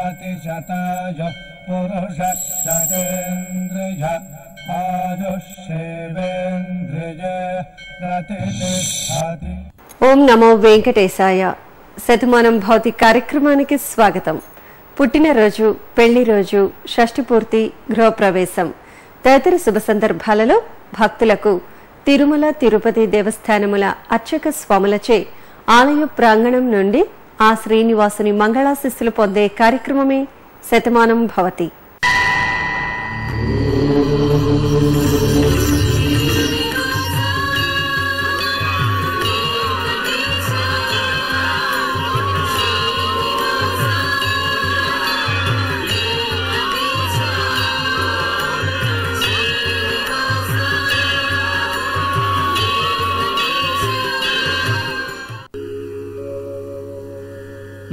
प्रतिशताय पुरुषः शतेन्द्रिय आयुष्येवेन्द्रिय प्रतिष्ठति। ఓం నమో వెంకటేశాయ. శతమానం భౌతి కార్యక్రమానికి స్వాగతం. పుట్టినరోజు, పెళ్లి రోజు, షష్ఠి పూర్తి, గృహప్రవేశం తదితర శుభ సందర్భాలలో భక్తులకు తిరుమల తిరుపతి దేవస్థానముల అర్చక స్వాములచే ఆలయ ప్రాంగణం నుండి ఆ శ్రీనివాసుని మంగళాశిస్సులు పొందే కార్యక్రమమే శతమానం భవతి.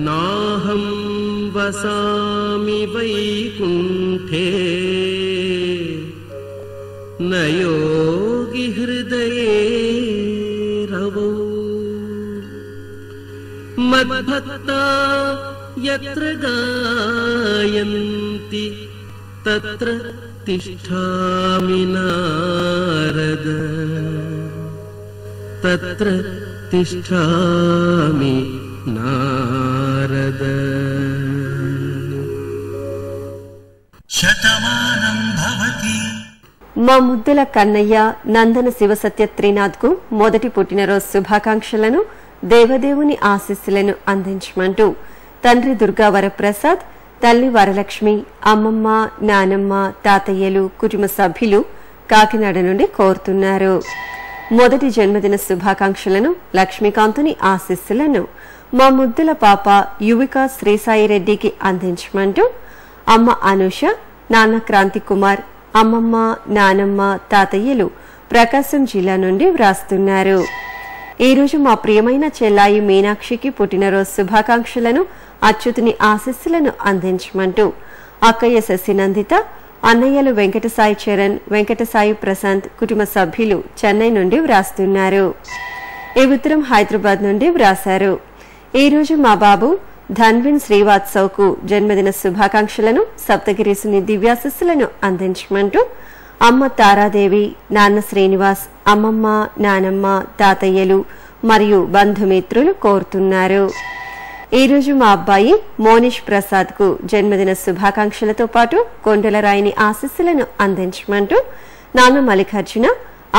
नाहं वसामि वैकुण्ठे न योगी हृदये रवौ मद्भक्ता यत्र गायन्ति तत्र तिष्ठामि नारद तत्र तिष्ठामि नारद। శతమానం భవతి. మా ముద్దుల కన్నయ్య నందన శివసత్య త్రినాథ్ కు మొదటి పుట్టినరోజు శుభాకాంక్షలను, దేవదేవుని ఆశీస్సులను అందించమంటూ తండ్రి దుర్గా వరప్రసాద్, తల్లి వరలక్ష్మి, అమ్మమ్మ, నానమ్మ, తాతయ్యలు, కుటుంబ సభ్యులు కాకినాడ నుండి కోరుతున్నారు. మొదటి జన్మదిన శుభాకాంక్షలను, లక్ష్మీకాంతుని ఆశీస్సులను మా ముద్దుల పాప యువిక శ్రీసాయిరెడ్డికి అందించమంటూ అమ్మ అనూష, నాన్న క్రాంతి కుమార్, అమ్మమ్మ, నానమ్మ, తాతయ్యలు ప్రకాశం జిల్లా నుండి వ్రాస్తున్నారు. ఈరోజు మా ప్రియమైన చెల్లాయి మీనాక్షికి పుట్టినరోజు శుభాకాంక్షలను, అచ్యుతుని ఆశీస్సులను అందించమంటూ అక్కయ్య శశినందిత, అన్నయ్యలు వెంకటసాయి చరణ్, వెంకటసాయి ప్రశాంత్ కుటుంబ సభ్యులు చెన్నై నుండి వ్రాస్తున్నారు. ఈ ఉత్తరం హైదరాబాద్ నుండి వ్రాశారు. ఈరోజు మా బాబు ధన్విన్ శ్రీవాత్సవ్ కు జన్మదిన శుభాకాంక్షలను, సప్తగిరీసుని దివ్యాశస్సులను అందించమంటూ అమ్మ తారాదేవి, నాన్న శ్రీనివాస్, అమ్మమ్మ, నానమ్మ, తాతయ్యలు మరియు బంధుమిత్రులు కోరుతున్నారు. ఈరోజు మా అబ్బాయి మోనిష్ ప్రసాద్ కు జన్మదిన శుభాకాంక్షలతో పాటు కొండలరాయిని ఆశీస్సులను అందించమంటూ నాన్న మల్లికార్జున,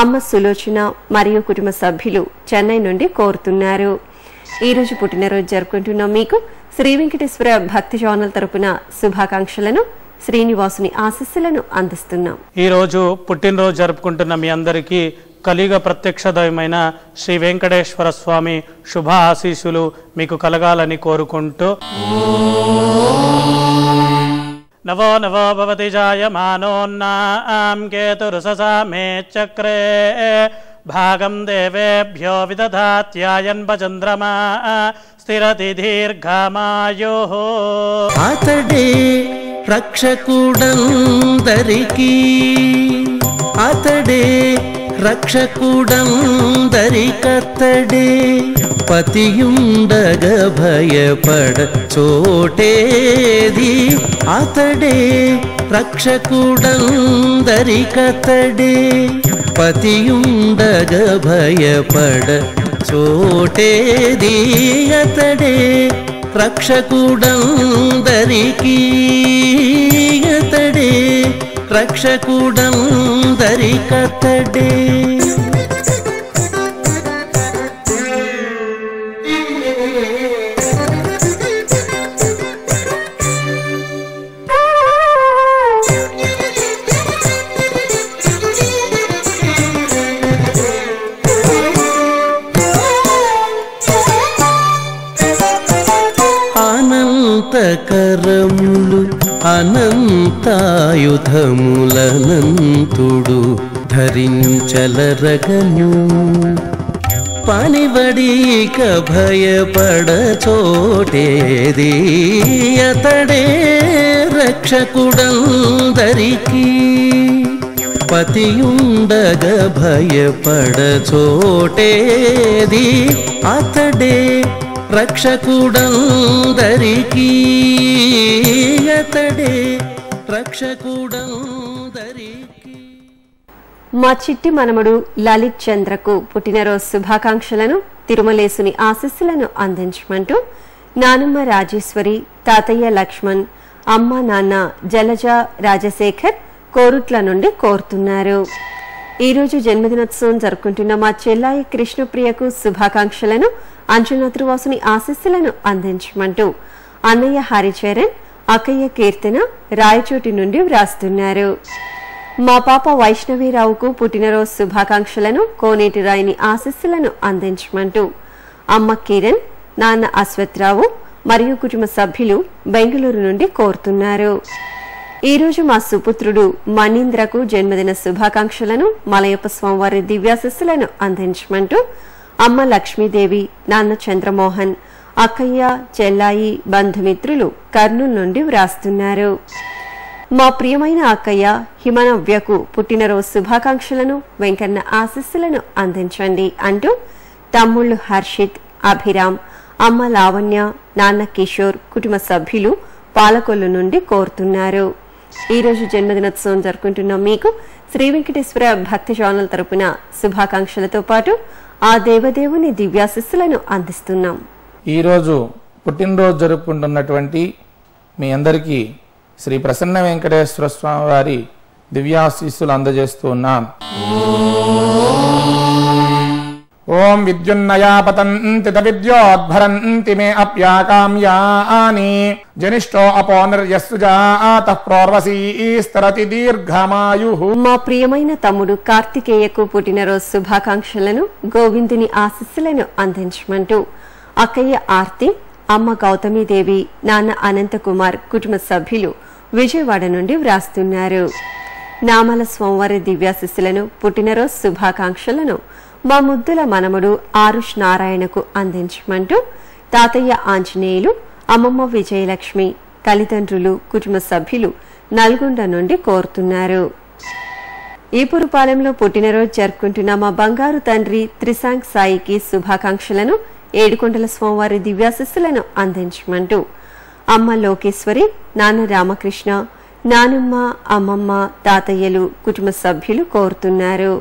అమ్మ సులోచన మరియు కుటుంబ సభ్యులు చెన్నై నుండి కోరుతున్నారు. ఈ రోజు పుట్టినరోజు జరుపుకుంటున్న మీకు శ్రీ వెంకటేశ్వర భక్తి ఛానల్ తరపున శుభాకాంక్షలను, శ్రీనివాసుని ఆశీస్సులను అందిస్తున్నాం. ఈ రోజు పుట్టినరోజు జరుపుకుంటున్న మీ అందరికీ కలియుగ ప్రత్యక్ష దైవమైన శ్రీ వెంకటేశ్వర స్వామి శుభ ఆశీస్సులు మీకు కలగాలని కోరుకుంటూ నవో నవో భవతి జాయమానోన్నాం కేతురుససా మే చక్రే భాగం దేవేభ్యో విదధాత్యాయన్ భచంద్రమా స్థిరతి దీర్ఘమాయో. అతడే రక్షకుడందరికీ, అతడే రక్షకుడందరికతడే పతియుండగ భయపడ చోటేది. అతడే రక్షకుడందరికతడే పతియుండగ భయపడ చోటేది. అతడే రక్షకుడందరికీ, అతడే రక్షకుడందరికతడే. అనంతకరములు అనంతాయుధములనంతుడు ధరించలరగను. పనిబడిక భయపడ చోటేది. అతడే రక్షకుడందరికీ పతియుండగ భయపడ చోటేది. అతడే రక్షకుడందరికీ అతడే రక్షకుడందరికీ. మా చిట్టి మనమడు లలిత్ చంద్రకు పుట్టినరోజు శుభాకాంక్షలను, తిరుమలేసుని ఆశీస్సులను అందించమంటూ నానమ్మ రాజేశ్వరి, తాతయ్య లక్ష్మణ్, అమ్మ నాన్న జలజ రాజశేఖర్ కోరుట్ల నుండి కోరుతున్నారు. ఈరోజు జన్మదినోత్సవం జరుపుకుంటున్న మా చెల్లాయి కృష్ణప్రియకు శుభాకాంక్షలను, అంజనాద్రివాసుని ఆశీస్సులను అందించమంటూ అన్నయ్య హరిచరణ్, అక్కయ్య కీర్తన రాయచోటి నుండి వ్రాస్తున్నారు. మా పాప వైష్ణవీరావుకు పుట్టినరోజు శుభాకాంక్షలను, కోనేటి రాయిని ఆశీస్సులను అందించమంటూ అమ్మ కిరణ్, నాన్న అశ్వత్రావు మరియు కుటుంబ సభ్యులు బెంగళూరు నుండి కోరుతున్నారు. ఈరోజు మా సుపుత్రుడు మణీంద్రకు జన్మదిన శుభాకాంక్షలను, మలయప్ప స్వామివారి దివ్యాశీస్సులను అందించమంటూ అమ్మ లక్ష్మీదేవి, నాన్న చంద్రమోహన్, అక్కయ్య చెల్లాయి బంధుమిత్రులు కర్నూలు నుండి వ్రాస్తున్నారు. మా ప్రియమైన అక్కయ్య హిమనవ్యకు పుట్టినరోజు శుభాకాంక్షలను, వెంకన్న ఆశీస్సులను అందించండి అంటూ తమ్ముళ్ళు హర్షిత్, అభిరామ్, అమ్మ లావణ్య, నాన్న కిషోర్ కుటుంబ సభ్యులు పాలకొల్లు నుండి కోరుతున్నారు. ఈరోజు జన్మదినోత్సవం జరుపుకుంటున్న మీకు శ్రీ వెంకటేశ్వర భక్తి ఛానల్ తరపున శుభాకాంక్షలతో పాటు ఆ దేవదేవుని దివ్యాశీస్సులను అందిస్తున్నాం. ఈరోజు పుట్టినరోజు జరుపుకుంటున్నటువంటి మీ అందరికీ శ్రీ ప్రసన్న వెంకటేశ్వర స్వామి వారి దివ్యాశీస్సులు అందజేస్తూ ఉన్నాం. ఓం విద్యున్నయా పతంతి విద్యోద్భరంతి మే అప్యాకామ్యాని జనిష్టో అపోనిర్యస్సుజాతః ప్రోర్వసీస్తరతి దీర్ఘమాయుః. మా ప్రియమైన తమ్ముడు కార్తికేయకు పుట్టినరోజు శుభాకాంక్షలను, గోవిందుని ఆశీస్సులను అందించమంటూ అక్కయ్య ఆర్తి, అమ్మ గౌతమీదేవి, నాన్న అనంతకుమార్ కుటుంబ సభ్యులు విజయవాడ నుండి వ్రాస్తున్నారు. నామల స్వామివారి దివ్యాశీస్సులను, పుట్టినరోజు శుభాకాంక్షలను మా ముద్దుల మనముడు ఆరుష్ నారాయణకు అందించమంటూ తాతయ్య ఆంజనేయులు, అమ్మమ్మ విజయలక్ష్మి, తల్లిదండ్రులు కుటుంబ సభ్యులు నల్గొండ నుండి కోరుతున్నారు. ఈపురుపాలెంలో పుట్టినరోజు జరుపుకుంటున్న మా బంగారు తండ్రి త్రిశాంక్ సాయికి శుభాకాంక్షలను, ఏడుకొండల స్వామివారి దివ్యాశీస్సులను అందించమంటూ అమ్మ లోకేశ్వరి, నాన్న రామకృష్ణ, నానమ్మ, అమ్మమ్మ, తాతయ్యలు కుటుంబ సభ్యులు కోరుతున్నారు.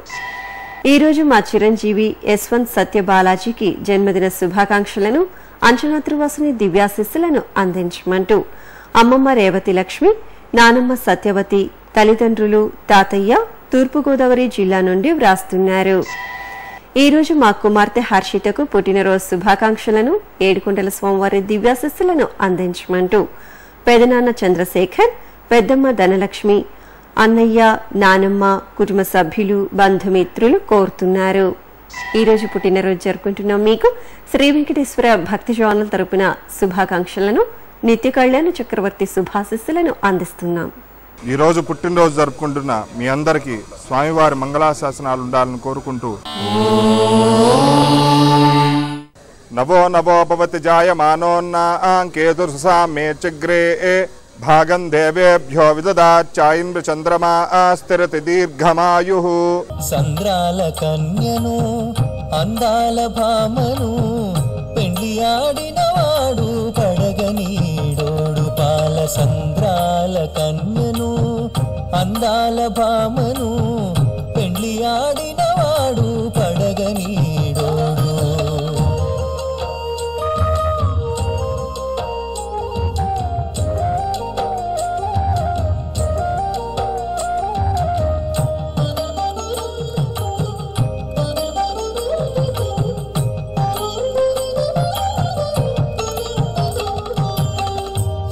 ఈరోజు మా చిరంజీవి యశ్వంత్ సత్యబాలాజీకి జన్మదిన శుభాకాంక్షలను, అంజనాద్రివాసుని దివ్యాశీస్సులను అందించమంటూ అమ్మమ్మ రేవతి లక్ష్మి, నానమ్మ సత్యవతి, తల్లిదండ్రులు, తాతయ్య తూర్పుగోదావరి జిల్లా నుండి వ్రాస్తున్నారు. ఈరోజు మా కుమార్తె హర్షితకు పుట్టినరోజు శుభాకాంక్షలను, ఏడుకొండల స్వామివారి దివ్యాశీస్సులను అందించమంటూ పెదనాన్న చంద్రశేఖర్, పెద్దమ్మ ధనలక్ష్మి, అన్నయ్య, నానమ్మ కుటుంబ సభ్యులు బంధుమిత్రులు కోరుతున్నారు. ఈరోజు పుట్టినరోజు జరుపుకుంటున్న మీకు శ్రీ వెంకటేశ్వర భక్తి ఛానల్ తరపున శుభాకాంక్షలను, నిత్య కళ్యాణ చక్రవర్తి శుభాశీస్సులను అందిస్తున్నాం. ఈరోజు పుట్టినరోజు జరుపుకుంటున్న మీ అందరికీ స్వామివారి మంగళాశాసనాలు ఉండాలని కోరుకుంటూ నవో నవో భవతి జాయమానోన్నాంకేతుర్సామే చగ్రే భాగం దేవేభ్యో విదదాచాయింద్ర చంద్రమా స్థిరతి దీర్ఘమాయుః. సంద్రాల కన్యను అందాల భామను పెండ్లియాడినవాడు పడగనీడోడు పాల. సంద్రాల కన్యను అందాల భామను పెండ్లియాడినవాడు పడగనీడోడు.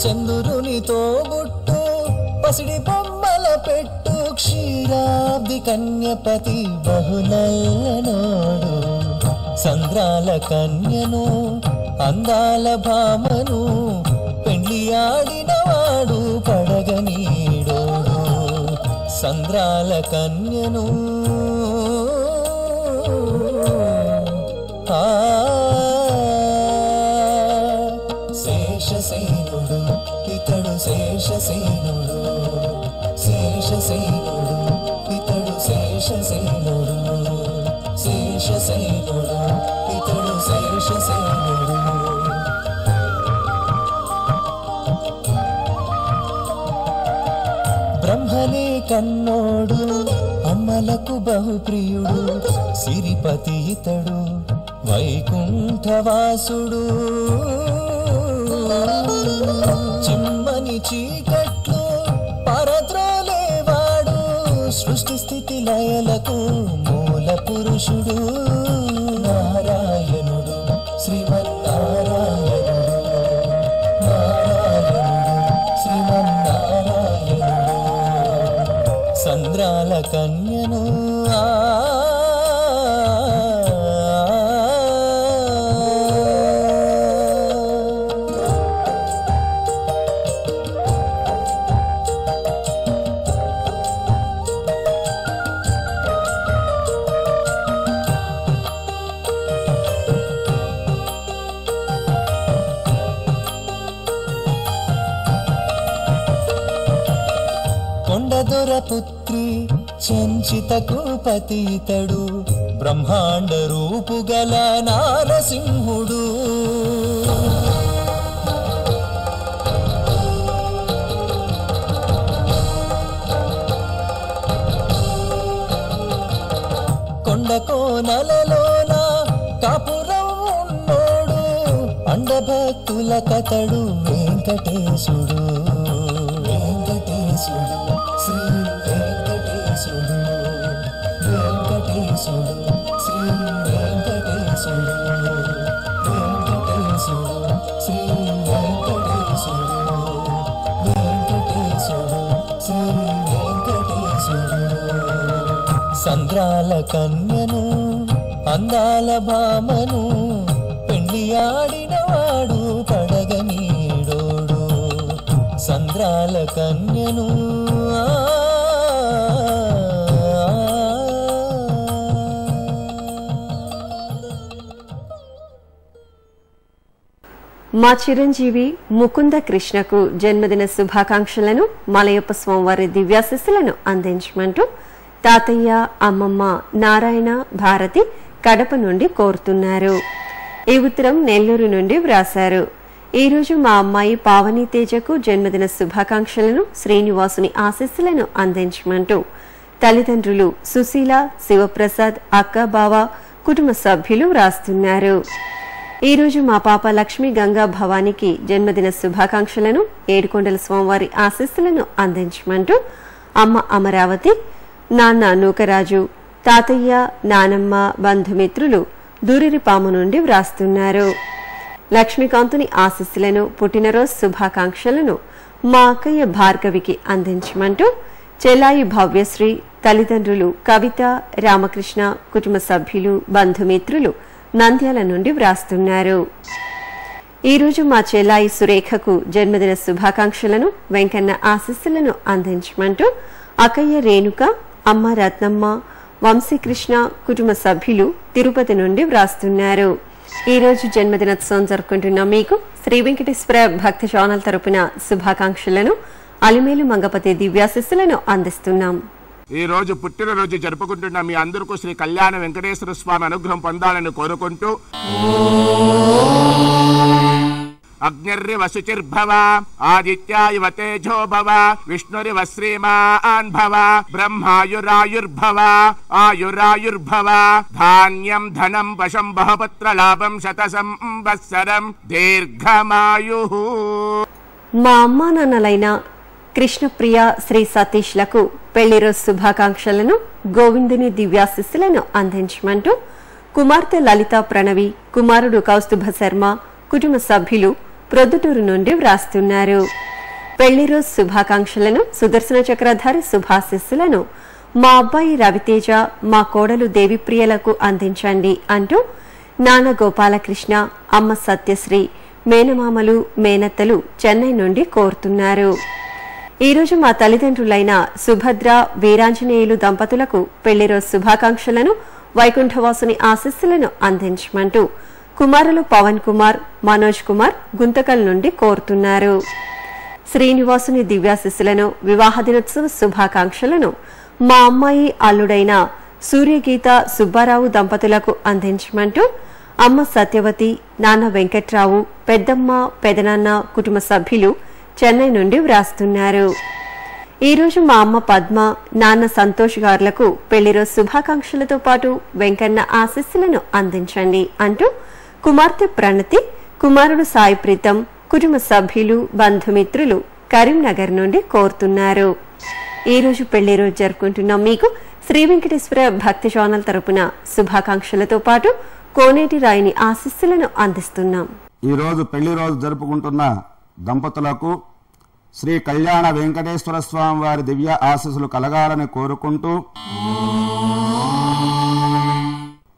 చంద్రునితో గుట్టు పసిడి బొమ్మల పెట్టు క్షీరాబ్ది కన్యపతి బహునల్లనోడు. సంద్రాల కన్యను అందాల భామను పెండ్లియాడినవాడు పడగనీడోడు. సంద్రాల కన్యను శేషసేనుడు ఇతడు శేషసేనుడు. శేషసేనుడు ఇతడు శేషసేనుడు. శేషసేనుడు ఇతడు శేషసేనుడు. కన్నోడు అమ్మలకు బహుప్రియుడు సిరిపతి ఇతడు వైకుంఠవాసుడు చిమ్మని చీకట్లు పరద్రోలేవాడు సృష్టి స్థితి లయలకు మూల పురుషుడు నారాయణుడు శ్రీమన్నారాయణుడు సంద్రాల కన్యను కొండదొరపుత్రి చంచితకు పతితడు బ్రహ్మాండ రూపుగల నారసింహుడు కొండ కోనలలోన కాపురం ఉన్నోడు అండభక్తుల కతడు వెంకటేశుడు శ్రీ వెంకటేశుడు వెంకటేశుడు శ్రీ వెంకటేశుడు వెంకటేశుడు శ్రీ వెంకటేశుడు వెంకటేశుడు శ్రీ వెంకటేశుడు సంద్రాల కన్యను అందాల భామను పెళ్లి ఆడినవాడు పడగనీడోడు సంద్రాల కన్యను మా చిరంజీవి ముకుంద కృష్ణకు జన్మదిన శుభాకాంక్షలను మలయప్ప స్వామివారి దివ్యాశిస్సులను అందించమంటూ తాతయ్య అమ్మమ్మ నారాయణ భారతి కడప నుండి కోరుతున్నారు. ఈ ఉత్తరం నెల్లూరు నుండి వ్రాశారు. ఈరోజు మా అమ్మాయి పావని తేజకు జన్మదిన శుభాకాంక్షలను శ్రీనివాసుని ఆశీస్సులను అందించమంటూ తల్లిదండ్రులు సుశీల శివప్రసాద్ అక్క బావ కుటుంబ సభ్యులు వ్రాస్తున్నారు. ఈరోజు మా పాప లక్ష్మీ గంగా భవానికి జన్మదిన శుభాకాంక్షలను ఏడుకొండల స్వామివారి ఆశీస్సులను అందించమంటూ అమ్మ అమరావతి నాన్న నూకరాజు తాతయ్య నానమ్మ బంధుమిత్రులు దూరిరిపాము నుండి వ్రాస్తున్నారు. లక్ష్మీకాంతుని ఆశీస్సులను పుట్టినరోజు శుభాకాంక్షలను మా అక్కయ్య భార్గవికి అందించమంటూ చెల్లాయి భవ్యశ్రీ తల్లిదండ్రులు కవిత రామకృష్ణ కుటుంబ సభ్యులు బంధుమిత్రులు నంద్యాల నుండి వ్రాస్తున్నారు. ఈరోజు మా చెల్లాయి సురేఖకు జన్మదిన శుభాకాంక్షలను వెంకన్న ఆశీస్సులను అందించమంటూ అక్కయ్య రేణుక అమ్మ రత్నమ్మ వంశీకృష్ణ కుటుంబ సభ్యులు తిరుపతి నుండి వ్రాస్తున్నారు. ఈరోజు జన్మదినోత్సవం జరుపుకుంటున్న మీకు శ్రీ వెంకటేశ్వర భక్తి ఛానల్ తరపున శుభాకాంక్షలను అలిమేలు మంగపతి దివ్యాశిస్సులను అందిస్తున్నాం. ఈ రోజు పుట్టినరోజు జరుపుకుంటున్న మీ అందరికీ శ్రీ కళ్యాణ వెంకటేశ్వర స్వామి అనుగ్రహం పొందాలని కోరుకుంటూ అగ్నిర్వ శుచిర్భవ ఆదిత్యాయవ తేజో భవ విష్ణురివ శ్రీమాన్ భవ బ్రహ్మాయురాయుర్భవ ఆయురాయుర్భవ ధాన్యం ధనం వశం బహుపుత్ర లాభం శత సంవత్సరం దీర్ఘమాయు. మా అమ్మా నాన్నలైన కృష్ణప్రియ శ్రీ సతీష్లకు పెళ్లిరోజు శుభాకాంక్షలను గోవిందుని దివ్యాశిస్సులను అందించమంటూ కుమార్తె లలిత ప్రణవి కుమారుడు కౌస్తుభ శర్మ కుటుంబ సభ్యులు ప్రొద్దుటూరు నుండి వ్రాస్తున్నారు. పెళ్లిరోజు శుభాకాంక్షలను సుదర్శన చక్రధారి శుభాశిస్సులను మా అబ్బాయి రవితేజ మా కోడలు దేవిప్రియలకు అందించండి అంటూ నాన్న గోపాలకృష్ణ అమ్మ సత్యశ్రీ మేనమామలు మేనత్తలు చెన్నై నుండి కోరుతున్నారు. ఈరోజు మా తల్లిదండ్రులైన సుభద్ర వీరాంజనేయులు దంపతులకు పెళ్లిరోజు శుభాకాంక్షలను వైకుంఠవాసుని ఆశీస్సులను అందించమంటూ కుమారులు పవన్ కుమార్ మనోజ్ కుమార్ గుంతకల్ నుండి కోరుతున్నారు. శ్రీనివాసుని దివ్యాశిస్సులను వివాహ దినోత్సవ శుభాకాంక్షలను మా అమ్మాయి అల్లుడైన సూర్యగీత సుబ్బారావు దంపతులకు అందించమంటూ అమ్మ సత్యవతి నాన్న వెంకట్రావు పెద్దమ్మ పెదనాన్న కుటుంబ సభ్యులు చెన్నై నుండి వ్రాస్తున్నారు. ఈరోజు మా అమ్మ పద్మ, నాన్న సంతోష్ గారులకు పెళ్లిరోజు శుభాకాంక్షలతో పాటు వెంకన్న ఆశీస్సులను అందించండి అంటూ కుమార్తె ప్రణతి, కుమారుడు సాయి ప్రీతం, కుటుంబ సభ్యులు, బంధుమిత్రులు కరీంనగర్ నుండి కోరుతున్నారు. ఈరోజు పెళ్లిరోజు జరుపుకుంటున్న మీకు శ్రీ వెంకటేశ్వర భక్తి ఛానల్ తరపున శుభాకాంక్షలతో పాటు కోనేటి రాయిని ఆశీస్సులను అందిస్తున్నాం. ఈరోజు పెళ్లి రోజు జరుపుకుంటున్న దంపతులకు శ్రీ కళ్యాణ వెంకటేశ్వర స్వామి వారి దివ్య ఆశీస్సులు కలగాలని కోరుకుంటూ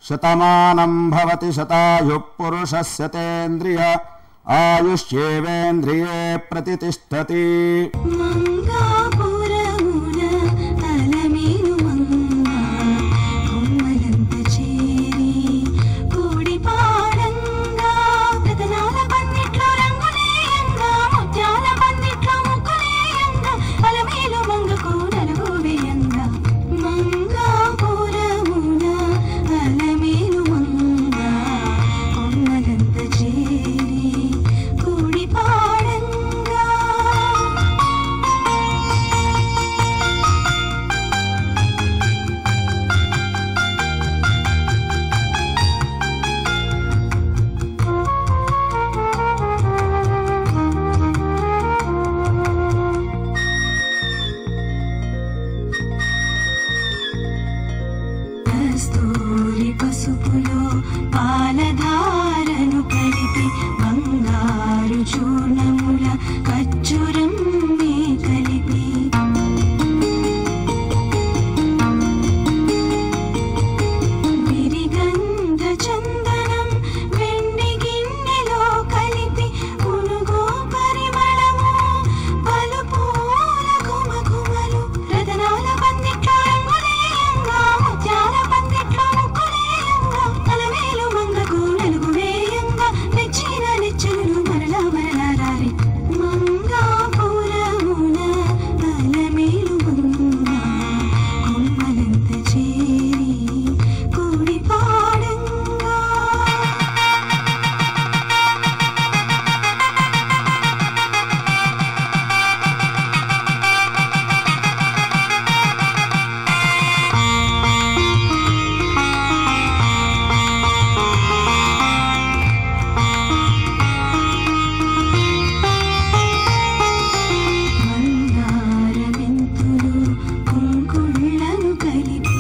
శతమానం భవతి శతాయు పురుషస్య తేంద్రియ ఆయుష్యేవేంద్రియే ప్రతిష్టతి. పసుపులో పాలధారను కలిపి బంగారు చూర్ణముల ఖర్జూరం కలిపి విరిగంధ చందనం వెండి గిన్నెలో కలిపి పునుగో పరిమళము పలుపూల గుమగుమలు రతనాల పందిట్లో రంగులేయంగా ముత్యాల పందిట్లో ముక్కులేయంగా అలమేలు మంగకు నలుగు వేయంగా మెచ్చిన నెచ్చలు మరలా మరలా రారి మంగాపురమున అలమేలు మంగా కొమ్మలంత చేరి కూడి పాడంగా. మందారమెంతులు కుంకుళ్ళను కలిపి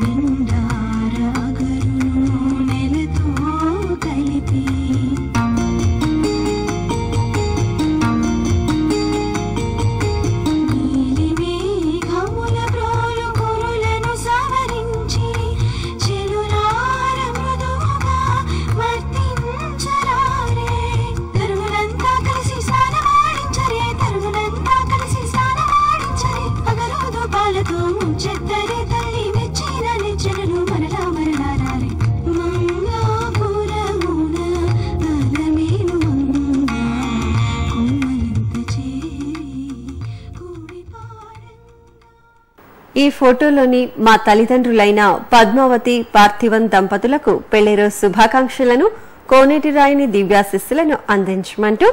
నిండార అగరును నెలతో కలిపి నీలి మేఘముల బ్రోలు కురులను సవరించి చెలురార మృదువుగా వర్తించరారే తరువులంతా కలిసి స్నానమాడించరే తరువులంతా కలిసి స్నానమాడించరే అగరోదు పాలతో ముంచెత్తరే తల్లి మెచ్చిన నెచ్చలు మరలా మరలా రారే మంగాపురమున అలమేలు మంగా కొమ్మలంత చేరి కూడి పాడంగా. ఈ ఫోటోలోని మా తల్లిదండ్రులైన పద్మావతి, పార్థివన్ దంపతులకు పెళ్లిరోజు శుభాకాంక్షలను, కోనేటి రాయిని దివ్యాశిస్సులను అందించమంటూ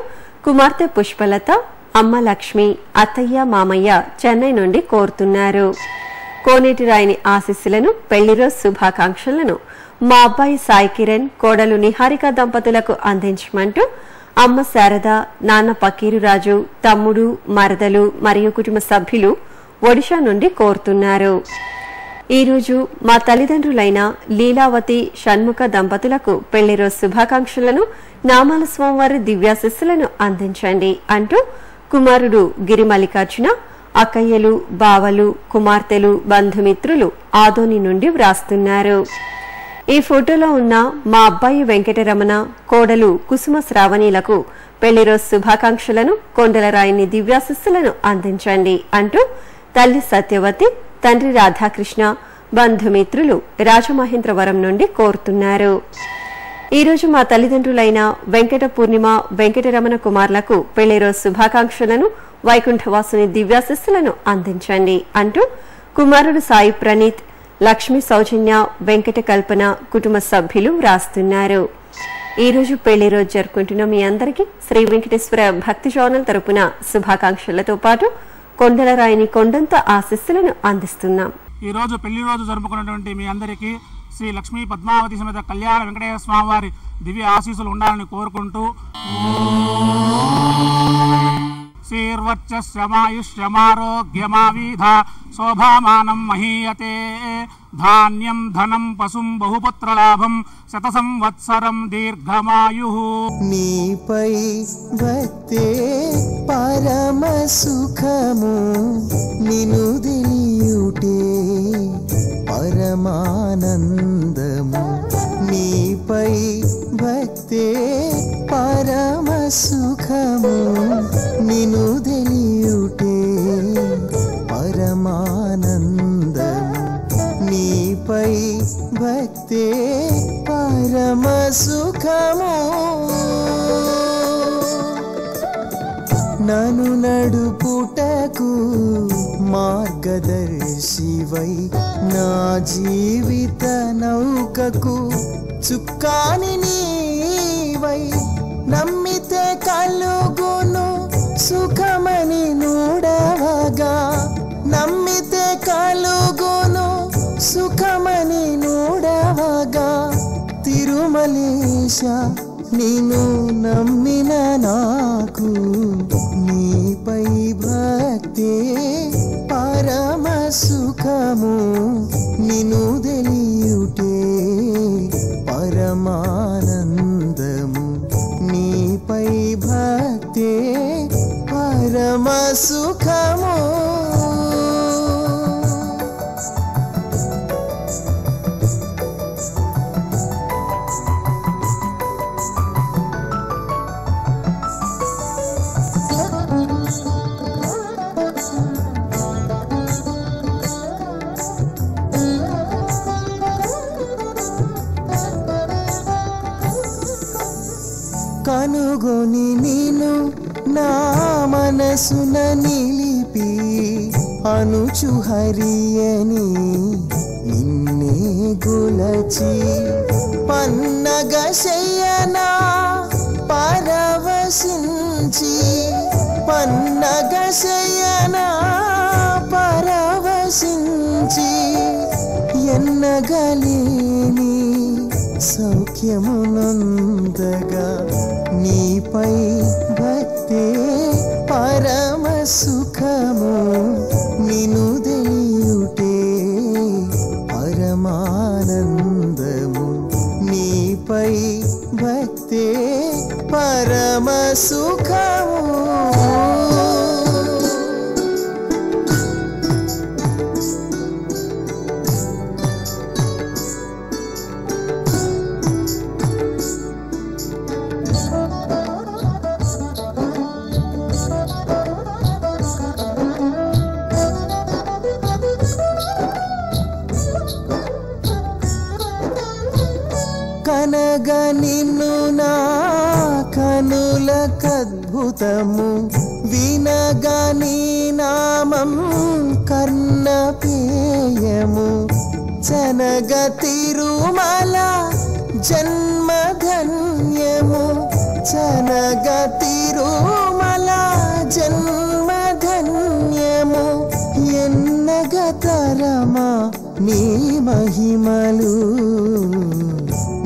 కుమార్తె పుష్పలత, అమ్మ లక్ష్మి, అత్తయ్య, మామయ్య చెన్నై నుండి కోరుతున్నారు. కోనేటి రాయిని ఆశీస్సులను, పెళ్లిరోజు శుభాకాంక్షలను మా అబ్బాయి సాయి కిరణ్, కోడలు నిహారిక దంపతులకు అందించమంటూ అమ్మ శారద, నాన్న పకీరు రాజు, తమ్ముడు, మరదలు మరియు కుటుంబ సభ్యులు ఒడిషా నుండి కోరుతున్నారు. ఈరోజు మా తల్లిదండ్రులైన లీలావతి, షణ్ముఖ దంపతులకు పెళ్లిరోజు శుభాకాంక్షలను, నామాల స్వామివారి దివ్యాశిస్సులను అందించండి అంటూ కుమారుడు గిరి మల్లికార్జున, అక్కయ్యలు, బావలు, కుమార్తెలు, బంధుమిత్రులు ఆదోని నుండి వ్రాస్తున్నారు. ఈ ఫోటోలో ఉన్న మా అబ్బాయి వెంకటరమణ, కోడలు కుసుమ శ్రావణిలకు పెళ్లిరోజు శుభాకాంక్షలను, కొండలరాయిని దివ్యాశిస్సులను అందించండి అంటూ తల్లి సత్యవతి, తండ్రి రాధాకృష్ణ, బంధుమిత్రులు రాజమహేంద్రవరం నుండి కోరుతున్నారు. ఈరోజు మా తల్లిదండ్రులైన వెంకట పూర్ణిమ, వెంకటరమణ కుమార్లకు పెళ్లిరోజు శుభాకాంక్షలను, వైకుంఠవాసుని దివ్యాశిస్సులను అందించండి అంటూ కుమారుడు సాయి ప్రణీత్, లక్ష్మీ సౌజన్య, వెంకట కల్పన కుటుంబ సభ్యులు వ్రాస్తున్నారు. ఈరోజు పెళ్లిరోజు జరుపుకుంటున్న మీ అందరికీ శ్రీ వెంకటేశ్వర భక్తి ఛానల్ తరపున శుభాకాంక్షలతో పాటు కొండలరాయిని కొండంత ఆశీస్సులను అందిస్తున్నాం. ఈ రోజు పెళ్లి రోజు జరుపుకున్నటువంటి మీ అందరికీ శ్రీ లక్ష్మీ పద్మావతి సమేత కళ్యాణ వెంకటేశ్వర స్వామి వారి దివ్య ఆశీస్సులు ఉండాలని కోరుకుంటూ శ్రీర్వచ్చమాయుష్యమారోగ్యమావిధ శోభామానం మహీయతే ధాన్యం ధనం పశుం బహుపుత్రలాభం శత సంవత్సరం దీర్ఘమాయు. నీపై భక్తే పరమ సుఖము నిను తెలియుటే పరమానందము. నీపై భక్తే పరమ సుఖము నిను తెలియుటే పరమానందము. నీపై భక్తే పరమ సుఖము. నను నడుపుటకు మార్గదర్శివై నా జీవిత నౌకకు చుక్కాని నీవై నమ్మితే కలుగును సుఖమని నూడవగా నమ్మితే కలుగును సుఖమని నూడవగా తిరుమలేశ నిన్ను నమ్మిన నాకు నీపై భక్తే పరమ సుఖము నిన్ను తెలియుటే పరమానందము. నీపై భక్తే పరమ సుఖము. కనుగొని నిన్ను నా మనసున నిలిపి అనుచు హరియని నిన్నే గులచి పన్నగ శయనా పరవశించి పన్నగ శయనా పరవశించి ఎన్నగలేని సౌఖ్యమునందగా నీపై భక్తే పరమ సుఖము నిను తెలియుటే పరమానందము. నీపై భక్తే పరమ సుఖము. కనగ నిన్ను నా కనులకద్భుతము వినగా నీ నామం కర్ణపేయము. చనగ తిరుమల జన్మధన్యము చనగ తిరుమల జన్మధన్యము. ఎన్నగ తరమా నీ మహిమలు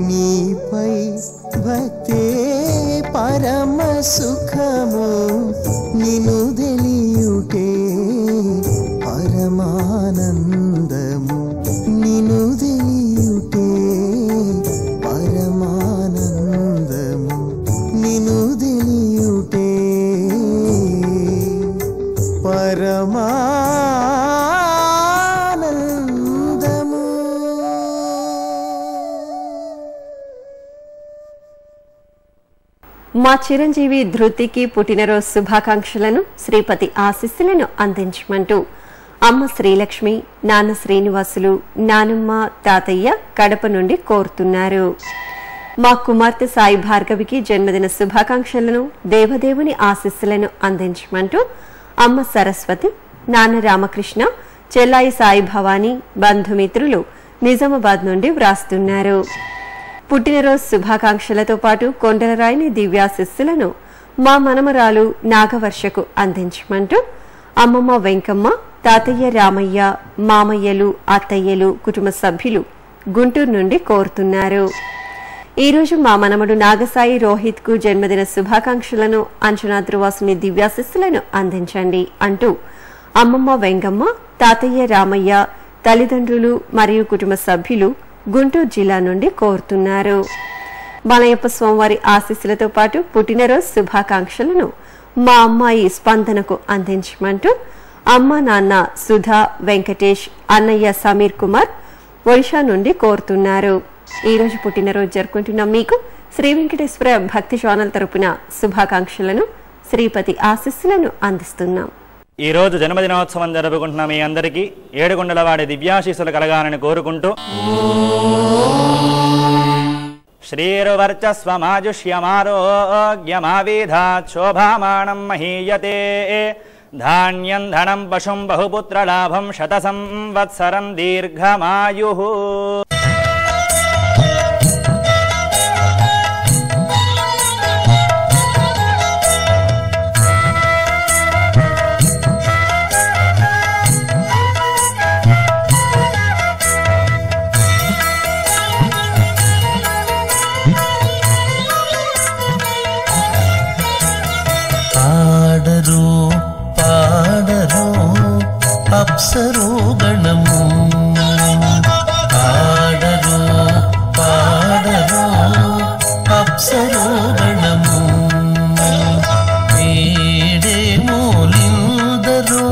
నీపై భక్తే పరమ సుఖము నిను తెలియుటే పరమానందము. నిను తెలియుటే పరమానందము. నిను తెలియుటే పరమానందము. మా చిరంజీవి ధృతికి పుట్టినరోజు శుభాకాంక్షలను శ్రీపతి ఆశీస్సులను అందించమంటూ అమ్మ శ్రీలక్ష్మి నాన్న శ్రీనివాసులు నానమ్మ తాతయ్య కడప నుండి కోరుతున్నారు. మా కుమార్తె సాయి భార్గవికి జన్మదిన శుభాకాంక్షలను దేవదేవుని ఆశీస్సులను అందించమంటూ అమ్మ సరస్వతి నాన్న రామకృష్ణ చెల్లాయి సాయి భవానీ బంధుమిత్రులు నిజామాబాద్ నుండి వ్రాస్తున్నారు. పుట్టినరోజు శుభాకాంక్షలతో పాటు కొండలరాయిని దివ్యాశిస్సులను మా మనమరాలు నాగవర్షకు అందించమంటూ అమ్మమ్మ వెంకమ్మ, తాతయ్య రామయ్య, మామయ్యలు, అత్తయ్యలు, కుటుంబ సభ్యులు గుంటూరు నుండి కోరుతున్నారు. ఈరోజు మా మనమడు నాగసాయి రోహిత్ కు జన్మదిన శుభాకాంక్షలను, అంచనాద్రువాసుని దివ్యాశిస్సులను అందించండి అంటూ అమ్మమ్మ వెంగమ్మ, తాతయ్య రామయ్య, తల్లిదండ్రులు మరియు కుటుంబ సభ్యులు గుంటూరు జిల్లా నుండి కోరుతున్నారు. బాలయ్యప్ప స్వామివారి ఆశీస్సులతో పాటు పుట్టినరోజు శుభాకాంక్షలను మా అమ్మాయి స్పందనకు అందించమంటూ అమ్మ, నాన్న సుధా, వెంకటేష్, అన్నయ్య సమీర్ కుమార్ ఒడిషా నుండి కోరుతున్నారు. ఈ రోజు పుట్టినరోజు జరుపుకుంటున్న మీకు శ్రీ వెంకటేశ్వర భక్తి ఛానల్ తరపున శుభాకాంక్షలను, శ్రీపతి ఆశీస్సులను అందిస్తున్నాం. ఈ రోజు జన్మదినోత్సవం జరుపుకుంటున్న మీ అందరికీ ఏడుకొండలవాడి దివ్యాశీస్సులు కలగాలని కోరుకుంటూ శ్రీరువర్చస్వమాజుష్యమారోగ్యమావిధాత్ శోభామానం మహీయతే ధాన్యం ధనం పశుం బహుపుత్రలాభం శత సంవత్సరం దీర్ఘమాయుః. పాడరు పాడరు అప్సరో గణము, పాడరు పాడరు అప్సరో గణము, వీడే మూలిందరో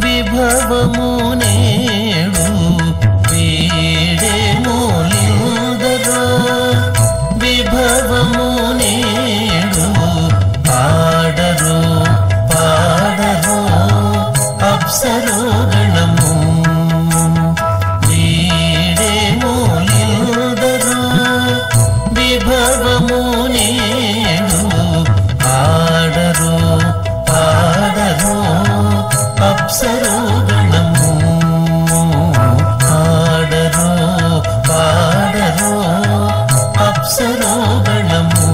విభవము నేడు, వీడే మూలిందరో విభవము నేడు, పాడరు పాడరు అప్సరో గణము, వీడే మూలిందరో విభవము నేడు, పాడరు పాడరు అప్సరో గణము, పాడరు పాడరు అప్సరో గణము.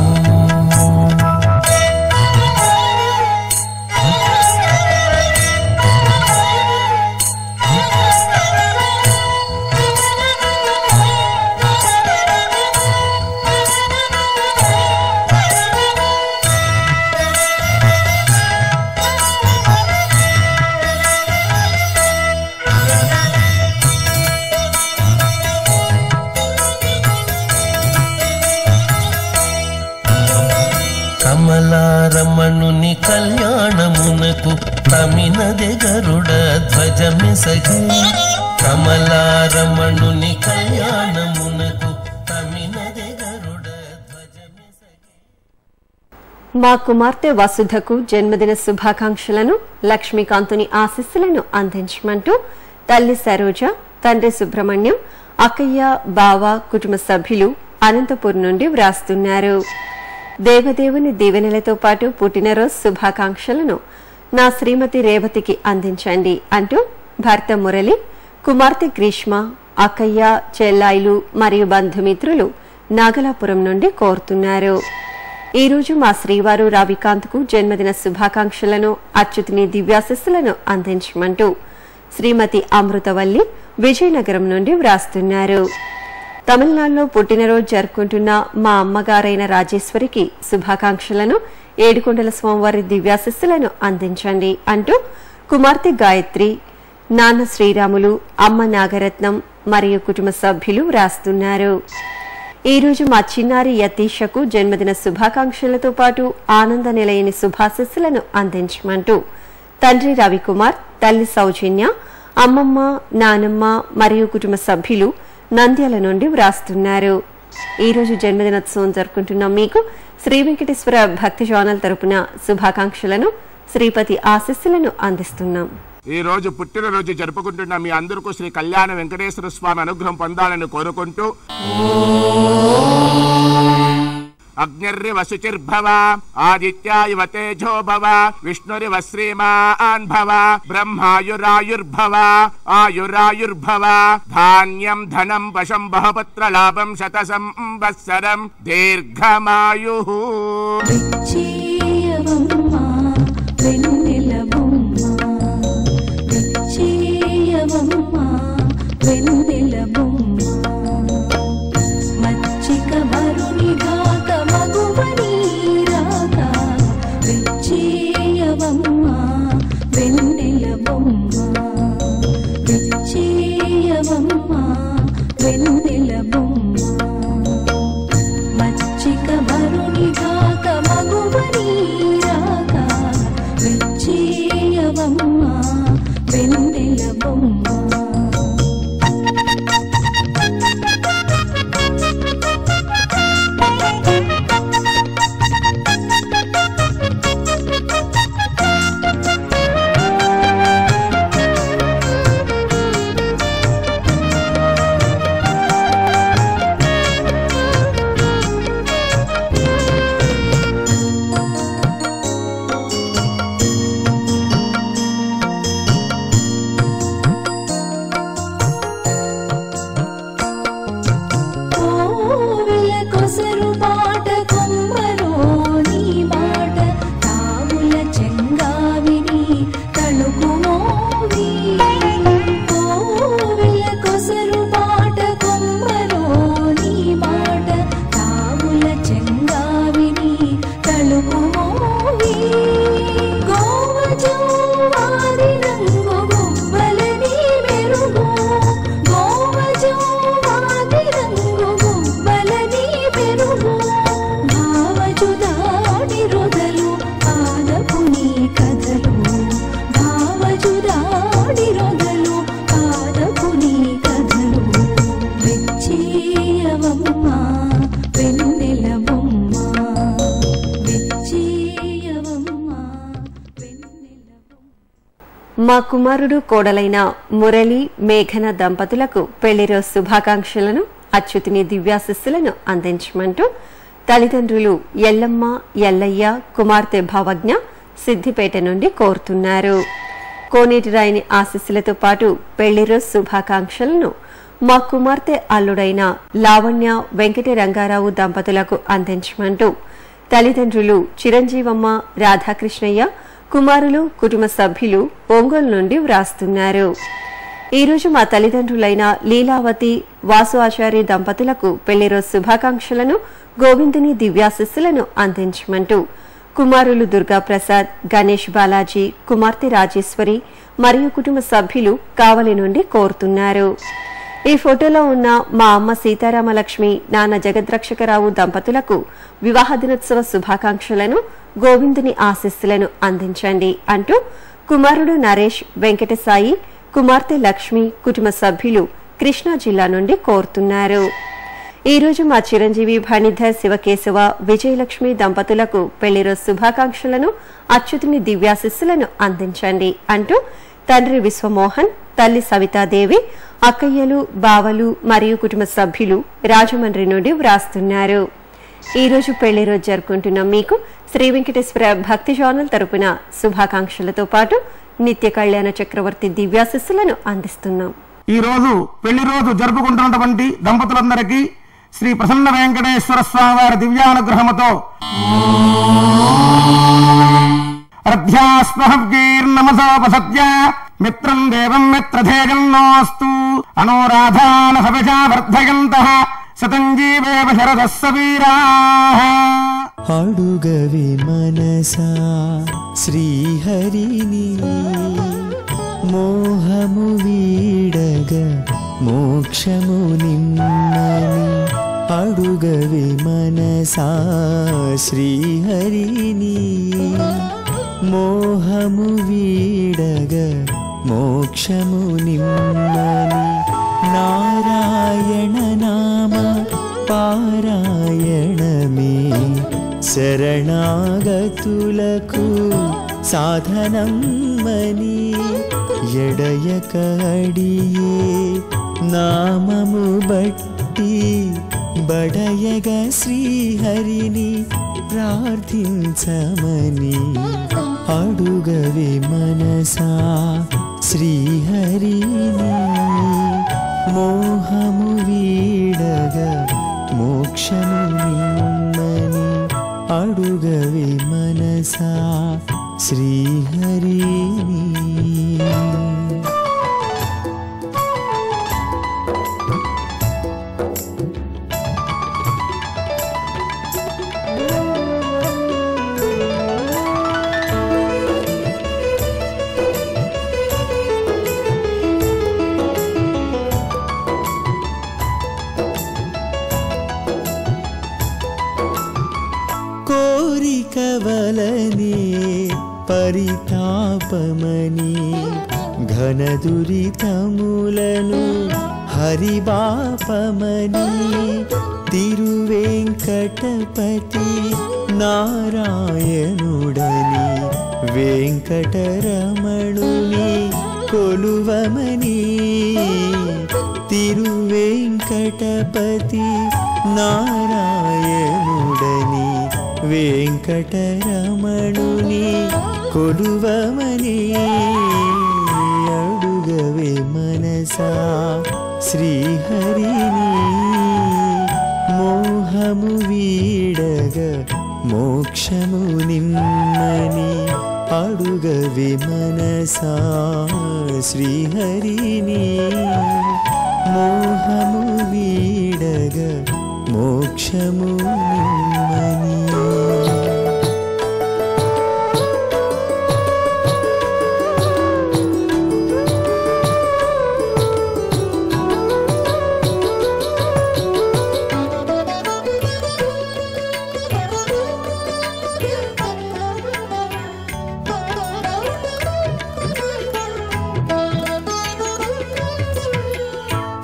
కమలారమణుని కళ్యాణమునకు తమినదే గరుడ ధ్వజమిసగి, కమలారమణుని కళ్యాణమునకు తమినదే గరుడ ధ్వజమిసగి. మా కుమార్తె వసుధకు జన్మదిన శుభాకాంక్షలను, లక్ష్మీకాంతుని ఆశీస్సులను అందించమంటూ తల్లి సరోజ, తండ్రి సుబ్రహ్మణ్యం, అక్కయ్య, బావ, కుటుంబ సభ్యులు అనంతపూర్ నుండి వ్రాస్తున్నారు. దేవదేవుని దీవెనలతో పాటు పుట్టినరోజు శుభాకాంక్షలను నా శ్రీమతి రేవతికి అందించండి అంటూ భర్త మురళి, కుమార్తె గ్రీష్మ, అక్కయ్య, చెల్లాయిలు మరియు బంధుమిత్రులు నాగలాపురం నుండి కోరుతున్నారు. ఈరోజు మా శ్రీవారు రవికాంత్కు జన్మదిన శుభాకాంక్షలను, అచ్యుతుని దివ్యాశస్సులను అందించమంటూ శ్రీమతి అమృతవల్లి విజయనగరం నుండి వ్రాస్తున్నారు. తమిళనాడులో పుట్టినరోజు జరుపుకుంటున్న మా అమ్మగారైన రాజేశ్వరికి శుభాకాంక్షలను, ఏడుకొండల స్వామివారి దివ్యాశస్సులను అందించండి అంటూ కుమార్తె గాయత్రి, నాన్న శ్రీరాములు, అమ్మ నాగరత్నం మరియు కుటుంబ సభ్యులు వ్రాస్తున్నారు. ఈరోజు మా చిన్నారి యతీషకు జన్మదిన శుభాకాంక్షలతో పాటు ఆనంద నిలయని శుభాశస్సులను అందించమంటూ తండ్రి రవికుమార్, తల్లి సౌజన్య, అమ్మమ్మ, నానమ్మ మరియు కుటుంబ సభ్యులు నంద్యాల నుండి వ్రాస్తున్నారు. ఈరోజు జన్మదినోత్సవం జరుపుకుంటున్న మీకు శ్రీ వెంకటేశ్వర భక్తి ఛానల్ తరపున శుభాకాంక్షలను, శ్రీపతి ఆశీస్సులను అందిస్తున్నాం. ఈ రోజు పుట్టినరోజు జరుపుకుంటున్న మీ అందరికీ శ్రీ కళ్యాణ వెంకటేశ్వర స్వామి అనుగ్రహం పొందాలని కోరుకుంటూ అగ్నిర్వ శుచిర్భవ ఆదిత్యాయవ తేజో భవ విష్ణురివ శ్రీమాన్ భవ బ్రహ్మాయురాయుర్భవ ఆయురాయుర్భవ ధాన్యం ధనం వశం బహుపుత్ర లాభం శత సంవత్సరం దీర్ఘమాయుః. వెన్నెల బొమ్మ మా కుమారుడు కోడలైన మురళి మేఘన దంపతులకు పెళ్లిరోజు శుభాకాంక్షలను అచ్యుతుని దివ్యాశిస్సులను అందించమంటూ తల్లిదండ్రులు ఎల్లమ్మ ఎల్లయ్య కుమార్తె భవజ్ఞ సిద్దిపేట నుండి కోరుతున్నారు. కోనేటి రాయిని ఆశీస్సులతో పాటు పెళ్లిరోజు శుభాకాంక్షలను మా కుమార్తె అల్లుడైన లావణ్య వెంకట రంగారావు దంపతులకు అందించమంటూ తల్లిదండ్రులు చిరంజీవమ్మ రాధాకృష్ణయ్య కుమారులు కుటుంబ సభ్యులు ఒంగోలు నుండి వ్రాస్తున్నారు. ఈరోజు మా తల్లిదండ్రులైన లీలావతి వాసు ఆచారి దంపతులకు పెళ్లిరోజు శుభాకాంక్షలను గోవిందుని దివ్యాశిస్సులను అందించమంటూ కుమారులు దుర్గాప్రసాద్ గణేష్ బాలాజీ కుమార్తె రాజేశ్వరి మరియు కుటుంబ సభ్యులు కావలి నుండి కోరుతున్నారు. ఈ ఫోటోలో ఉన్న మా అమ్మ సీతారామలక్ష్మి నాన్న జగద్రక్షకరావు దంపతులకు వివాహ దినోత్సవ శుభాకాంక్షలను గోవిందుని ఆశీస్సులను అందించండి అంటూ కుమారుడు నరేష్ వెంకటసాయి కుమార్తె లక్ష్మి కుటుంబ సభ్యులు కృష్ణా జిల్లా నుండి కోరుతున్నారు. ఈరోజు మా చిరంజీవి భణిధర్ శివకేశవ విజయలక్ష్మి దంపతులకు పెళ్లిరోజు శుభాకాంక్షలను అచ్యుతుని దివ్యాశిస్సులను అందించండి అంటూ తండ్రి విశ్వమోహన్ తల్లి సవితాదేవి అక్కయ్యలు బావలు మరియు కుటుంబ సభ్యులు రాజమండ్రి నుండి వ్రాస్తున్నారు. ఈరోజు పెళ్లిరోజు జరుపుకుంటున్న మీకు శ్రీ వెంకటేశ్వర భక్తి ఛానల్ తరపున శుభాకాంక్షలతో పాటు నిత్య కళ్యాణ చక్రవర్తి దివ్యాశిస్సులను అందిస్తున్నాం. ఈ రోజు పెళ్లి రోజు జరుపుకుంటున్నటువంటి దంపతులందరికీ శ్రీ ప్రసన్న వెంకటేశ్వర స్వామి వారి దివ్యానుగ్రహముతో అర్ధ్యాస్మహీర్నమసోపసత్య మిత్రం దేవం మిత్రధేజన్నోస్తు అనోరాధాన సవిషా వర్ధయంతః శతంజీవేవ శరదస్స వీరాః. అడుగవి మనసా శ్రీహరిని మోహము వీడగ మోక్షము నిమ్మని అడుగవి మనసా శ్రీహరిని మోహము వీడగ మోక్షము నిమ్మని నారాయణ నామ పారాయణమే శరణాగతులకు సాధనమ్మని ఎడయక అడియే నామము బట్టి బడయగ శ్రీహరిని ప్రార్థించమని అడుగవి మనసా శ్రీహరిని మోహము వీడగ మోక్షము నిమ్మని అడుగవి మనసా శ్రీహరిని. కోరికవలనే పరితాపమని ఘన దురితములను హరిబాపమని తిరువేంకటపతి నారాయణుడని వెంకటరమణుని కొలువమని తిరువేంకటపతి నారాయణుడని వెంకటరమణుని కొలువమని అడుగవే మనసా శ్రీహరిని మోహము వీడగ మోక్షము నిమ్మని అడుగవే మనసా శ్రీహరిని మోహము వీడగ మోక్షము నిమ్మని.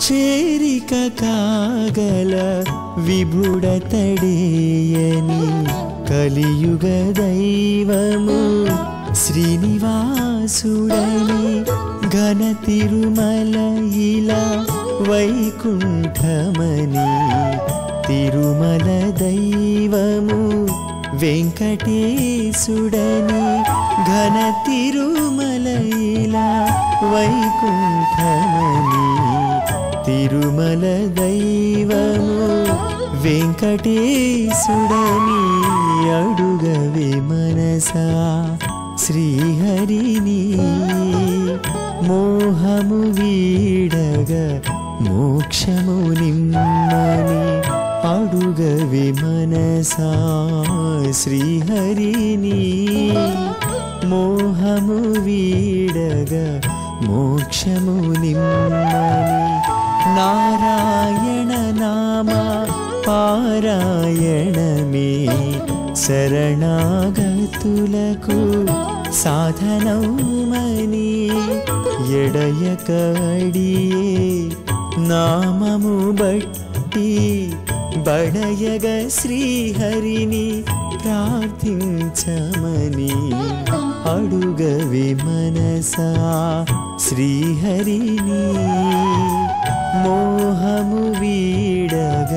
చేరిక కాగల విభుడతడేయని కలియుగ దైవము శ్రీనివాసుడని ఘన తిరుమల ఇలా వైకుంఠమని తిరుమల దైవము వెంకటేశుడని ఘన తిరుమల ఇలా వైకుంఠమని తిరుమల దైవము వెంకటేశుడని అడుగవే మనసా శ్రీహరిని మోహము వీడగ మోక్షము నిమ్మని అడుగవే మనసా శ్రీహరిని మోహము వీడగ మోక్షము నిమ్మని నారాయణ నామ పారాయణమే శరణాగతులకు సాధనౌమని ఎడయకడియే నామము బట్టి బడయగ శ్రీహరిని ప్రార్థించమని అడుగవే మనసా శ్రీహరిని మోహము వీడగ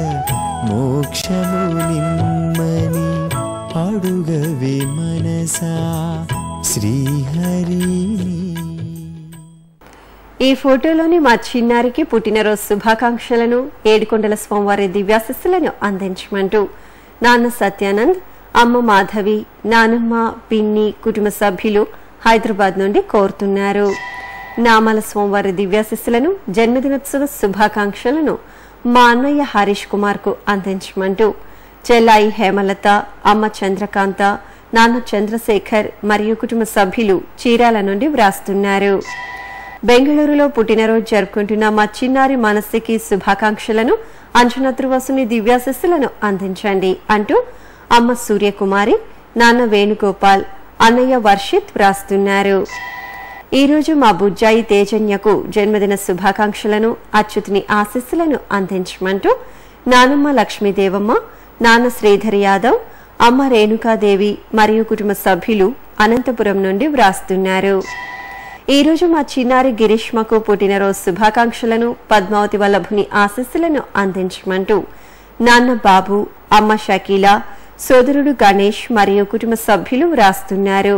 మోక్షము నిమ్మని అడుగవే మనసా శ్రీహరిని. ఈ ఫోటోలోని మా చిన్నారికి పుట్టినరోజు శుభాకాంక్షలను ఏడుకొండల స్వామివారి దివ్యాశిస్సులను అందించమంటూ నాన్న సత్యానంద్, అమ్మ మాధవి, నానమ్మ, పిన్ని, కుటుంబ సభ్యులు హైదరాబాద్ నుండి కోరుతున్నారు. నామాల స్వామివారి దివ్యాశిస్సులను జన్మదినోత్సవ శుభాకాంక్షలను మా అన్నయ్య హరీష్ కుమార్ కు అందించమంటూ చెల్లాయి హేమలత, అమ్మ చంద్రకాంత, నాన్న చంద్రశేఖర్ మరియు కుటుంబ సభ్యులు చీరాల నుండి వ్రాస్తున్నారు. బెంగళూరులో పుట్టినరోజు జరుపుకుంటున్న మా చిన్నారి మనస్సుకి శుభాకాంక్షలను అంజనద్రువసుని దివ్యాశిస్సులను అందించండి అంటూ అమ్మ సూర్యకుమారి, నాన్న వేణుగోపాల్, అన్నయ్య వర్షిత్ వ్రాస్తున్నారు. ఈరోజు మా బుజ్జాయి తేజన్యకు జన్మదిన శుభాకాంక్షలను అచ్యుతుని ఆశీస్సులను అందించమంటూ నానమ్మ లక్ష్మీదేవమ్మ, నాన్న శ్రీధర్ యాదవ్, అమ్మ రేణుకాదేవి మరియు కుటుంబ సభ్యులు అనంతపురం నుండి వ్రాస్తున్నారు. ఈరోజు మా చిన్నారి గిరీష్మకు పుట్టినరోజు శుభాకాంక్షలను పద్మావతి వల్లభుని ఆశీస్సులను అందించమంటూ నాన్న బాబు, అమ్మ షకీలా, సోదరుడు గణేష్ మరియు కుటుంబ సభ్యులు వ్రాస్తున్నారు.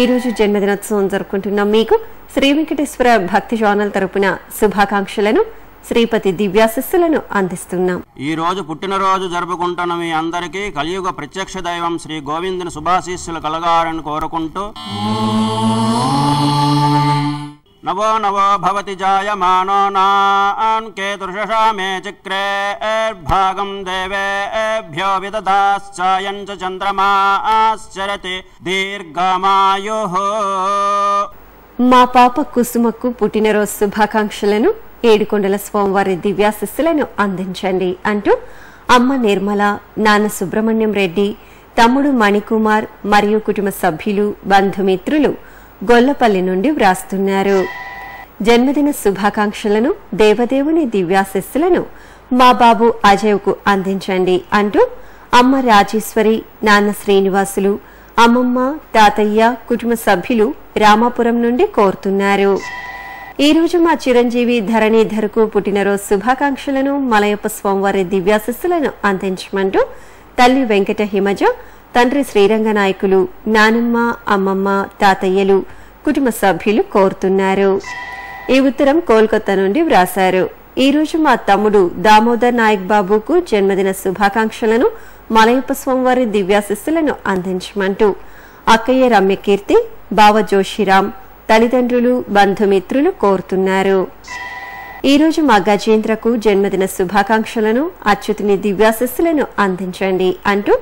ఈరోజు జన్మదినోత్సవం జరుపుకుంటున్న మీకు శ్రీ వెంకటేశ్వర భక్తి ఛానల్ తరపున శుభాకాంక్షలను శ్రీపతి దివ్యాశిస్సులను అందిస్తున్నాం. ఈ రోజు పుట్టినరోజు జరుపుకుంటున్న మీ అందరికీ కలియుగ ప్రత్యక్ష దైవం శ్రీ గోవిందుని శుభాశీస్సులు కలగాలని కోరుకుంటూ నవో నవో భవతి జాయమానో నాన్ కేతుర్షశామే చక్రేర్భాగం దేవేభ్యో విదదాశ్చాయం చ చంద్రమాశ్చరతి దీర్ఘమాయుః. మా పాప కుసుమకు పుట్టినరోజు శుభాకాంక్షలను ఏడుకొండల స్వామివారి దివ్యాశిస్సులను అందించండి అంటూ అమ్మ నిర్మల, నాన్న సుబ్రహ్మణ్యం రెడ్డి, తమ్ముడు మణికుమార్ మరియు కుటుంబ సభ్యులు బంధుమిత్రులు గొల్లపల్లి నుండి వ్రాస్తున్నారు. జన్మదిన శుభాకాంక్షలను దేవదేవుని దివ్యాశిస్సులను మా బాబు అజయ్కు అందించండి అంటూ అమ్మ రాజేశ్వరి, నాన్న శ్రీనివాసులు, అమ్మమ్మ, తాతయ్య, కుటుంబ సభ్యులు రామాపురం నుండి కోరుతున్నారు. ఈరోజు మా చిరంజీవి ధరణీధర్కు పుట్టినరోజు శుభాకాంక్షలను మలయప్ప స్వామివారి దివ్యాశిస్సులను అందించమంటూ తల్లి వెంకట హిమజ, తండ్రి శ్రీరంగ నాయకులు, నానమ్మ, అమ్మమ్మ, తాతయ్యలు, కుటుంబ సభ్యులు కోరుతున్నారు. ఈ ఉత్తరం కోల్కతా నుండి వ్రాశారు. ఈరోజు మా తమ్ముడు దామోదర్ నాయక్ బాబుకు జన్మదిన శుభాకాంక్షలను మలయప్ప స్వామివారి దివ్యాశిస్సులను అందించమంటూ అక్కయ్య రమ్యకీర్తి, బావ జోషిరాం, తల్లిదండ్రులు, బంధుమిత్రులు కోరుతున్నారు. ఈరోజు మా గజేంద్రకు జన్మదిన శుభాకాంక్షలను అచ్యుతుని దివ్యాశిస్సులను అందించండి అంటూ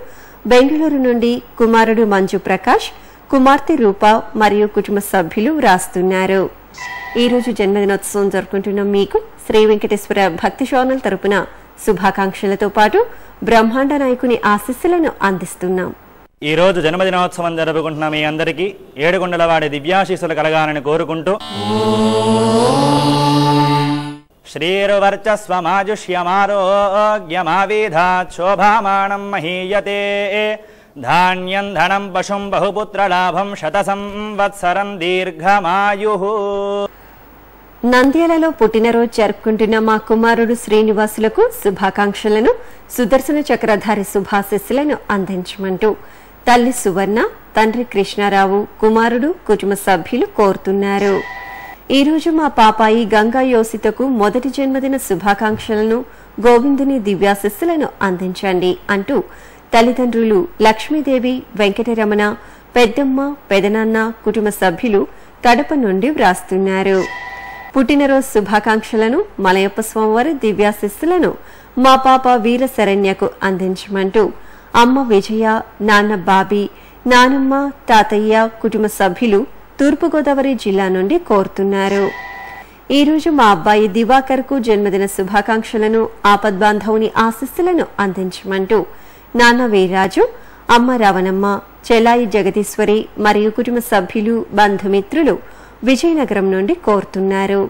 బెంగళూరు నుండి కుమారుడు మంజు ప్రకాష్, కుమార్తె రూప మరియు కుటుంబ సభ్యులు వ్రాస్తున్నారు. ఈరోజు జన్మదినోత్సవం జరుపుకుంటున్న మీకు శ్రీ వెంకటేశ్వర భక్తి ఛానల్ తరపున శుభాకాంక్షలతో పాటు బ్రహ్మాండ నాయకుని ఆశీస్సులను అందిస్తున్నాం. ఈ రోజు జన్మదినోత్సవం జరుపుకుంటున్న మీ అందరికీ ఏడుకొండలవాడి దివ్యాశీస్సులు కలగాలని కోరుకుంటూ శ్రీర్వర్చస్వమాజుష్యమారోగ్యమావిధాత్ శోభామానం మహీయతే ధాన్యం ధనం పశుం బహుపుత్రలాభం శత సంవత్సరం దీర్ఘమాయుః. నంద్యాలలో పుట్టినరోజు జరుపుకుంటున్న మా కుమారుడు శ్రీనివాసులకు శుభాకాంక్షలను, సుదర్శన చక్రధారి శుభాశిస్సులను అందించమంటూ తల్లి సువర్ణ, తండ్రి కృష్ణారావు, కుమారుడు, కుటుంబ సభ్యులు కోరుతున్నారు. ఈరోజు మా పాపాయి గంగా యోసితకు మొదటి జన్మదిన శుభాకాంక్షలను, గోవిందుని దివ్యాశిస్సులను అందించండి అంటూ తల్లిదండ్రులు లక్ష్మీదేవి, వెంకటరమణ, పెద్దమ్మ, పెదనాన్న, కుటుంబ సభ్యులు కడప నుండి వ్రాస్తున్నారు. పుట్టినరోజు శుభాకాంక్షలను, మలయప్ప స్వామివారి దివ్యాశిస్సులను మా పాప వీర శరణ్యకు అందించమంటూ అమ్మ విజయ, నాన్న బాబీ, నానమ్మ, తాతయ్య, కుటుంబ సభ్యులు తూర్పుగోదావరి జిల్లా నుండి కోరుతున్నారు. ఈరోజు మా అబ్బాయి దివాకర్కు జన్మదిన శుభాకాంక్షలను, ఆపద్బాంధవుని ఆశీస్సులను అందించమంటూ నాన్న వీర్రాజు, అమ్మ రవణమ్మ, చెలాయి జగదీశ్వరి మరియు కుటుంబ సభ్యులు, బంధుమిత్రులు విజయనగరం నుండి కోరుతున్నారు.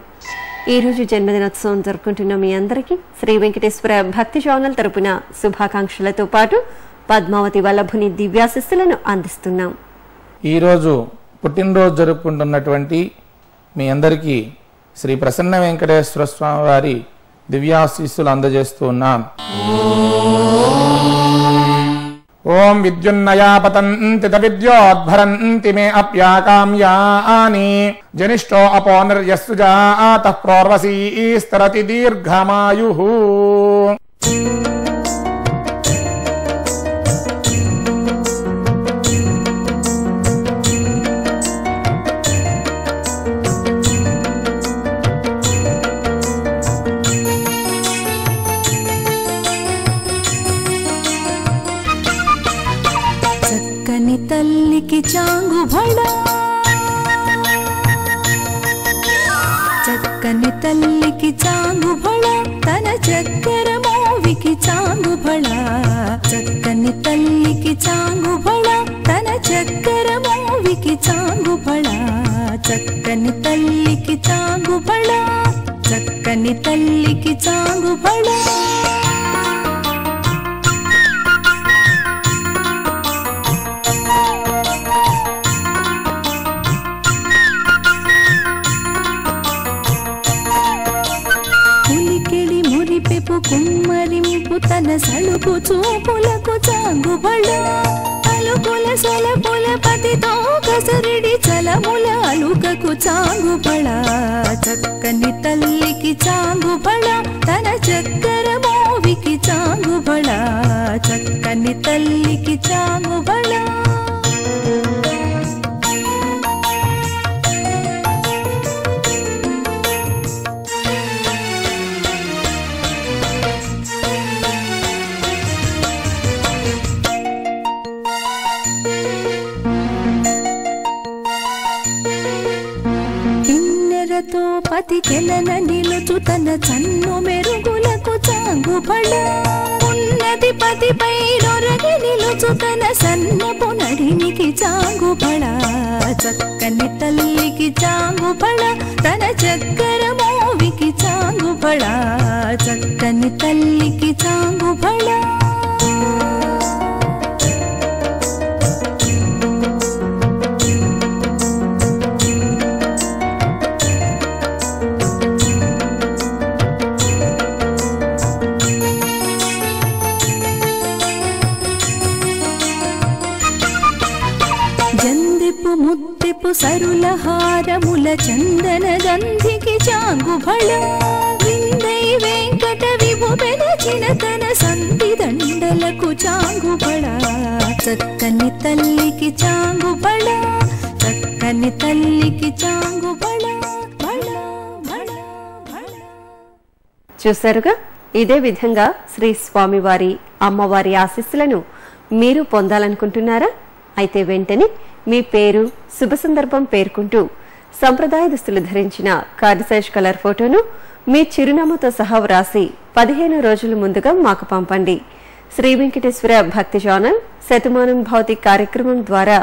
ఈరోజు జన్మదినోత్సవం జరుపుకుంటున్న మీ అందరికీ శ్రీ వెంకటేశ్వర భక్తి ఛానల్ తరపున శుభాకాంక్షలతో పాటు పద్మావతి వల్లభుని దివ్యాశిస్సులను అందిస్తున్నాం. ఈరోజు పుట్టినరోజు జరుపుకుంటున్నటువంటి మీ అందరికీ శ్రీ ప్రసన్న వెంకటేశ్వర స్వామి వారి దివ్యాశీస్సులు అందజేస్తూ ఉన్నాం. ఓం విద్యున్నయా పతంతి విద్యోద్భరంతి మే అప్యాకామ్యాని జనిష్టో అపో నిర్యస్సు జాతః ప్రోర్వసీస్తరతి దీర్ఘమాయుః. చక్కని తల్లికి చాంగు భళ, చక్కని తల్లికి చాంగు భళ, తన చక్కెర మోవికి చాంగు భళ. చక్కని తల్లికి చాంగు భళ, తన చక్కెర మోవికి చాంగు భళ. చక్కని తల్లికి చాంగు భళ, చక్కని తల్లికి చాంగు భళ. కుమ్మరింపు తన సలుపు చూపులకు చాంగు బళ. అలుకుల సొలపుల పతితో కసరిడి చలముల అలుకకు చాంగు బళ. చక్కని తల్లికి చాంగు బళ, తన చక్కెర మోవికి చాంగు బళ. చక్కని తల్లికి చాంగు బళ. పతి కెలన నిలుచు తన చన్ను మెరుగులకు చాంగు బళ. ఉన్నతి పతిపై రొరగి నిలుచు తన సన్నపు నడినికి చాంగు బళ. చక్కని తల్లికి చాంగు బళ, తన చక్కెర మోవికి చాంగు బళ. చక్కని తల్లికి చాంగు బళ. ముద్దెపు సరుల హారముల చందన గంధికి చాంగు బళ. విందై వెంకట విభు పెనచిన తన సంతి దండలకు చాంగు బళ. చక్కని తల్లికి చాంగు బళ, చక్కని తల్లికి చాంగు బళ. చూశారుగా, ఇదే విధంగా శ్రీ స్వామివారి, అమ్మవారి ఆశీస్సులను మీరు పొందాలనుకుంటున్నారా? అయితే వెంటనే మీ పేరు, శుభ సందర్భం పేర్కొంటూ సంప్రదాయ దుస్తులు ధరించిన కార్డు సైజ్ కలర్ ఫోటోను మీ చిరునామాతో సహా వ్రాసి 15 రోజుల ముందుగా మాకు పంపండి. శ్రీ వెంకటేశ్వర భక్తి ఛానల్ శతమానం భౌతిక కార్యక్రమం ద్వారా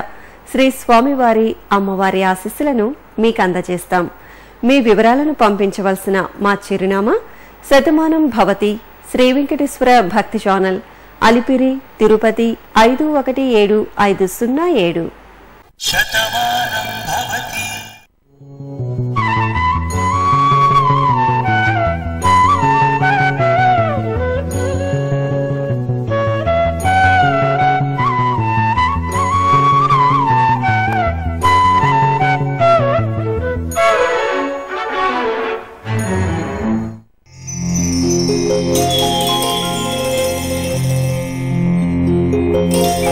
శ్రీ స్వామివారి, అమ్మవారి ఆశీస్సులను మీకు అందజేస్తాం. మీ వివరాలను పంపించవలసిన మా చిరునామా శతమానం భవతి, శ్రీ వెంకటేశ్వర భక్తి ఛానల్, అలిపిరి తిరుపతి 517507.